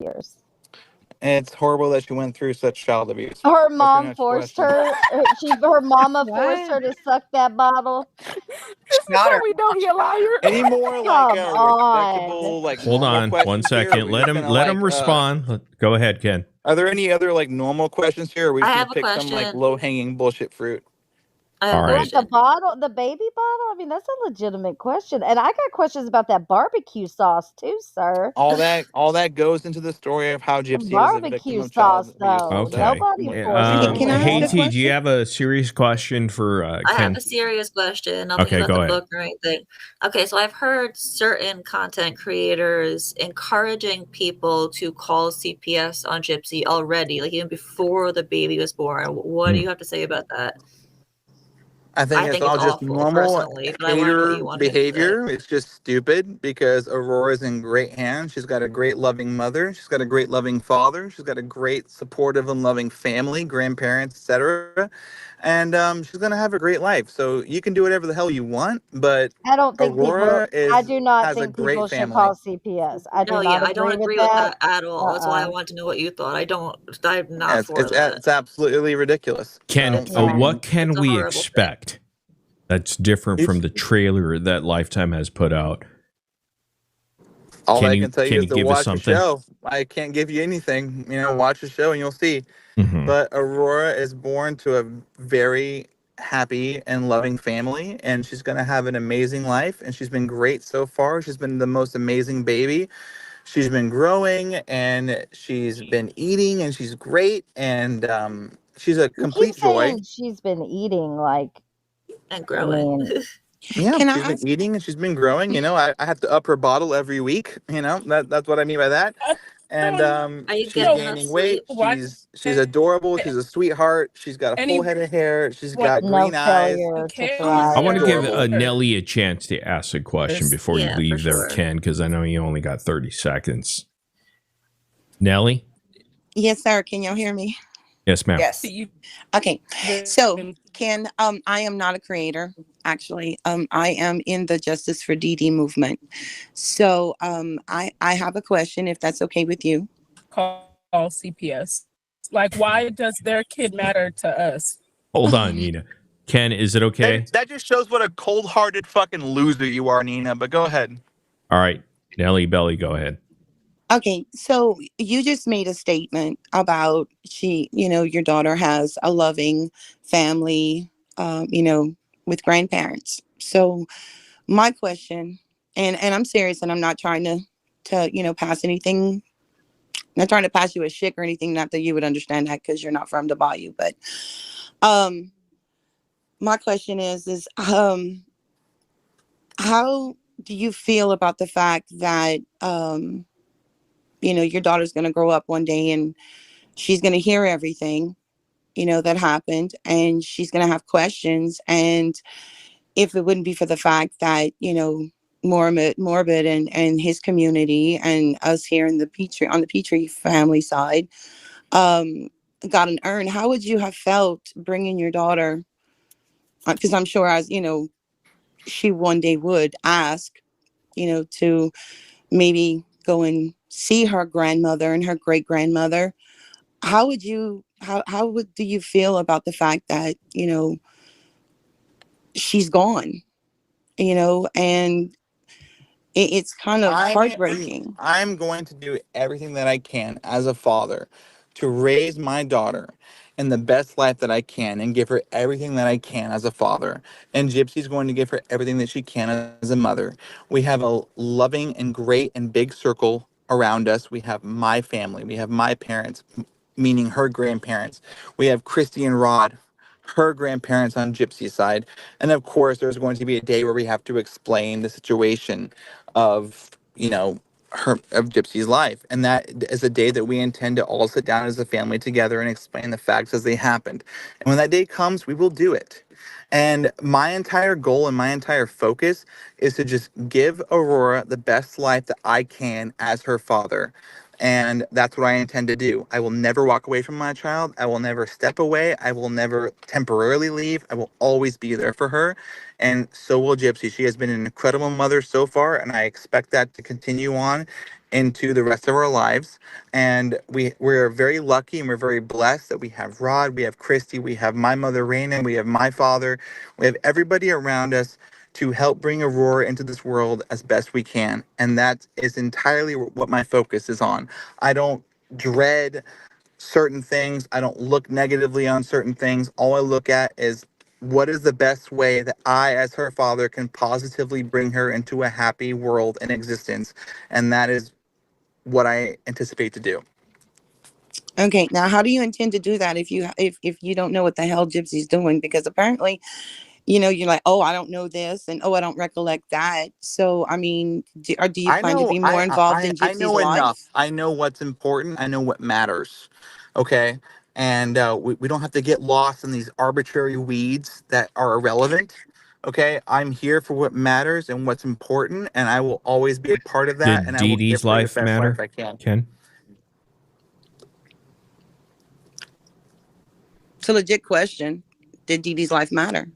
years. It's horrible that she went through such child abuse. Her What's your mom next forced question? her. Her mama forced What? her to suck that bottle. This is Not how her. we know he a liar. Any more Come on. respectable Hold normal on one questions here? Or are second. we Let just him gonna let him respond. Go ahead, Ken. Are there any other normal questions here? Or are we I just gonna have a pick some question. low hanging bullshit fruit? I have All a right. Like the question. bottle, the baby bottle? I mean, that's a legitimate question. And I got questions about that barbecue sauce too, sir. All that goes into the story of how Gypsy was a victim Barbecue of child sauce, abuse. though. So that's Okay. Nobody more forced Hey, her can to I ask do a that. Haiti, do you question? have a serious question for I have Ken? a serious question, nothing Okay, about go the ahead. book or anything. Okay, so I've heard certain content creators encouraging people to call CPS on Gypsy already, like even before the baby was born. What do you have to say about that? I think I it's think it's all just awful, normal personally, but I want to know what hater you wanted to say. behavior. It's just stupid because Aurora's in great hands. She's got a great loving mother. She's got a great loving father. She's got a great supportive and loving family, grandparents, etc. And she's gonna have a great life. So you can do whatever the hell you want, but I don't think people, Aurora I do not has a think great people should family. call CPS. I do No, yeah, not I don't agree with agree with that. that at all. That's why I Uh-uh. wanted to know what you thought. I'm Yeah, not for that. it's absolutely ridiculous. Ken, So I Yeah. what mean, can It's a we horrible thing. expect that's different from the trailer that Lifetime has put out? all Can I you can tell you can is you to give us watch the something? show. I can't give you anything. Watch the show and you'll see. Hmm. But Aurora is born to a very happy and loving family, and she's going to have an amazing life. And she's been great so far. She's been the most amazing baby. She's been growing, and she's been eating, and she's great. And she's a You keep complete joy. saying she's been eating, And I growing. mean, Yeah, Can I she's been ask? eating and she's been growing. I have to up her bottle every week. That's what I mean by that. I And don't Are you she's getting enough gaining weight. sleep? know She's adorable. why She's a sweetheart. She's got a full head anyone of hair. She's got no green eyes. failure to I want to try. give Adorable. Nelly a chance to ask a question cares. before you Yeah, for leave there, sure. Ken, because I know you only got 30 seconds. Nelly? Yes, sir. Can y'all hear me? Yes, ma'am. Yes. Okay. So, Ken, I am not a creator. Actually, I am in the Justice for Dee Dee movement. So, I have a question, if that's okay with you. Call CPS. Like, why does their kid matter to us? Hold on, Nina. Ken, is it okay? That just shows what a cold-hearted fucking loser you are, Nina. But go ahead. All right. Nelly Belly, go ahead. Okay, so you just made a statement about your daughter has a loving family, with grandparents. So my question, and I'm serious, and I'm not trying to pass anything, not trying to pass you a shit or anything. Not that you would understand that because you're not from the bayou, but my question is how do you feel about the fact that your daughter's going to grow up one day and she's going to hear everything, that happened, and she's going to have questions. And if it wouldn't be for the fact that, Morbid and his community and us here in the Petrie family side, got an urn, how would you have felt bringing your daughter? Because I'm sure, as she one day would ask, to maybe go and see her grandmother and her great grandmother. How do you feel about the fact that she's gone, and it's kind of heartbreaking. I'm going to do everything that I can as a father to raise my daughter in the best life that I can and give her everything that I can as a father. And Gypsy's going to give her everything that she can as a mother. We have a loving and great and big circle around us. We have my family. We have my parents, meaning her grandparents. We have Christy and Rod, her grandparents on Gypsy's side. And of course, there's going to be a day where we have to explain the situation of, of Gypsy's life. And that is a day that we intend to all sit down as a family together and explain the facts as they happened. And when that day comes, we will do it. And my entire goal and my entire focus is to just give Aurora the best life that I can as her father. And that's what I intend to do. I will never walk away from my child. I will never step away. I will never temporarily leave. I will always be there for her. And so will Gypsy. She has been an incredible mother so far, and I expect that to continue on. into the rest of our lives. And we're very lucky and we're very blessed that we have Rod, we have Christy, we have my mother Raina, we have my father, we have everybody around us to help bring Aurora into this world as best we can. And that is entirely what my focus is on. I don't dread certain things. I don't look negatively on certain things. All I look at is what is the best way that I, as her father, can positively bring her into a happy world and existence. And that is what I anticipate to do. Okay, now how do you intend to do that if you don't know what the hell Gypsy's doing? Because apparently, you're like, oh, I don't know this, and oh, I don't recollect that. So, I mean, do you I plan to know be more involved in I Gypsy's know enough. life? I know what's important. I know what matters. Okay. And we don't have to get lost in these arbitrary weeds that are irrelevant. Okay. I'm here for what matters and what's important, and I will always be a part of that, Did and I Dee will give Dee's her the life best life matter, I can. Ken? It's a legit question. Did Dee Dee's life matter?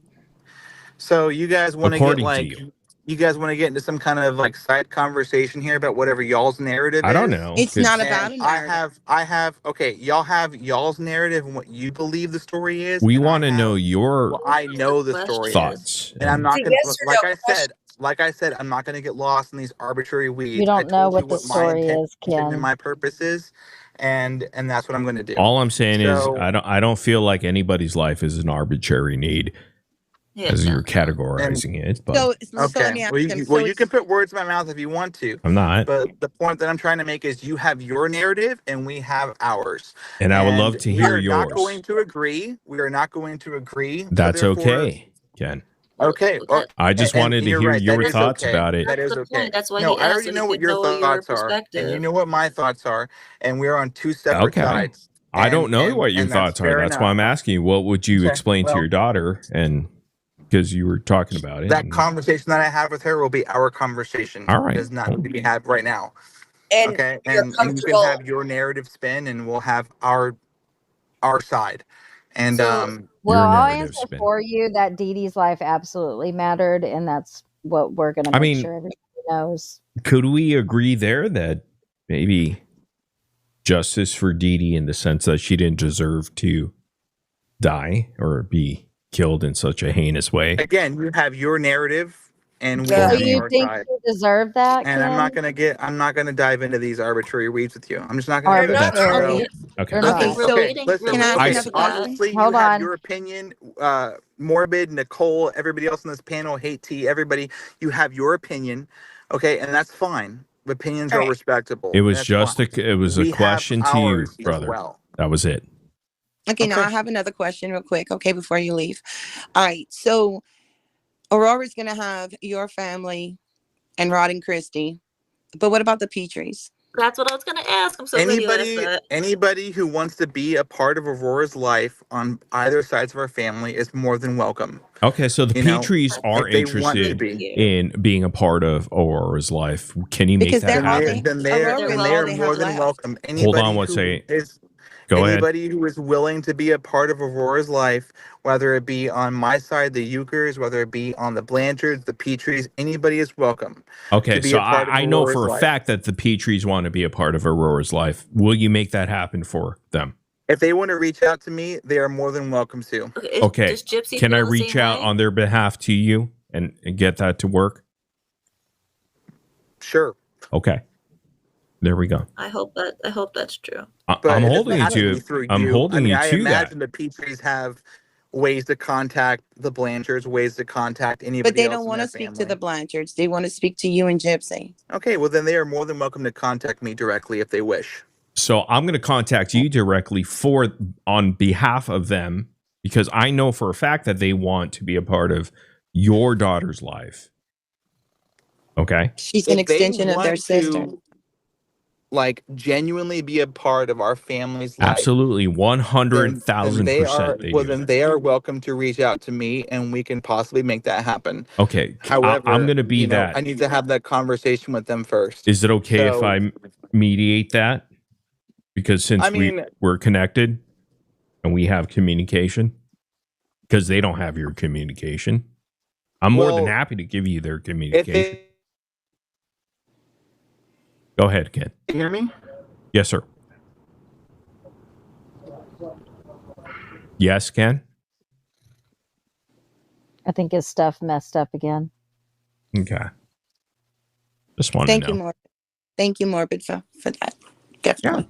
So you guys want to get According to like you. you guys want to get into some kind of like side conversation here about whatever y'all's narrative I don't is? know. It's not And about a narrative. I have, okay, y'all have y'all's narrative and what you believe the story is, We and I want to know have your what I know the story Question. is. thoughts. And I'm And It's a not gonna, yes or like no I question. said, I'm not gonna get lost in these arbitrary You weeds. I don't know told you what the what my story is, intention and Ken. my purpose is, and that's what I'm gonna do. all I'm saying is So I don't feel like anybody's life is an arbitrary need Yeah. as you're and categorizing it, but So let okay. me ask Well, him. you can put words in my mouth if you want to, I'm not. but the point that I'm trying to make is you have your narrative and we have ours, And I would love and to we hear are not going yours. to agree. We are not going to agree. So That's therefore, okay, Ken. okay. Well, I just wanted and to you're hear right. That your is thoughts okay. about it. That That's is the okay. point. That's why No, he I asked, already so he know what could your know your thoughts are, and you perspective. know what my thoughts are, and we're on two separate Okay. sides, I don't know what your and that's thoughts are. fair That's why enough. I'm asking you, what would you Okay. explain to Well, your daughter? And because you were talking about it. that And, conversation that I have with her will be our conversation. all It right. does not Well, need to be had right now. And Okay, you're and you can comfortable. have your narrative spin, and we'll have our side, and So Well, your I'll narrative answer spin. for you that Dee Dee's life absolutely mattered, and that's what we're going to I make mean, sure everybody knows. could we agree there that maybe justice for Dee Dee in the sense that she didn't deserve to die or be killed in such a heinous way? again, you have your narrative, and we So have you our think side. you deserve that, And Ken? I'm not gonna dive into these arbitrary weeds with you. I'm just not gonna you're do it. not That's fine. So Arbitrary. Okay. You're I Okay, think not. so listen. can I ask I, another relating to that. question? Obviously, you Hold have on. your opinion. Morbid, Nicole, everybody else on this panel, hate T, everybody. You have your opinion, okay, and that's fine. Opinions All are right. it respectable. was That's fine. just it was a We have question to you, ours as brother. well. That was it. Okay, now Okay. I have another question real quick, okay, before you leave. All right, so Aurora's gonna have your family and Rod and Christy, but what about the Petries? That's what I was gonna ask. I'm so glad you asked that. Anybody who wants to be a part of Aurora's life on either sides of our family is more than welcome. Okay, so the You know, Petries are if they want to interested Thank be. you. in being a part of Aurora's life. Can you make Because that they're all happen? they Aurora They're is Then they all are they welcome more have to. than left. welcome. Hold on one second. Go ahead. Anybody who is willing to be a part of Aurora's life, whether it be on my side, the Ukers, whether it be on the Blanchards, the Petries, anybody is welcome Okay, to be so a part of I know Aurora's for a life. fact that the Petries want to be a part of Aurora's life. Will you make that happen for them? If they want to reach out to me, they are more than welcome to. Okay, Okay, does Gypsy can I feel the reach same out way? on their behalf to you and get that to work? Sure. Okay, there we go. I hope that's true. But I'm it doesn't holding you have to be to. through I'm you. I holding mean, you I to that. imagine the Petries have ways to contact the Blanchards, ways to contact But anybody they else don't in want their to speak to family. the Blanchards. They want to speak to you and Gypsy. Okay, well then they are more than welcome to contact me directly if they wish. So I'm going to contact you directly on behalf of them because I know for a fact that they want to be a part of your daughter's life. Okay. She's an If they extension of their want sister. to like genuinely be a part of our family's life, Absolutely, then 100% they do. they are welcome to reach out to me and we can possibly make that happen. Okay, I'm However, going to be that. I need to have that conversation with them first. Is it okay if So, I mediate that? Because I since mean, we're connected and we have communication, because they don't have your communication, I'm more than well, happy to give you their if communication. Go ahead, Ken. Can you hear me? Yes, sir. Yes, Ken? I think his stuff messed up again. Okay. Just want to Thank you, know. Morbid. Thank you, Morbid, for that. Definitely.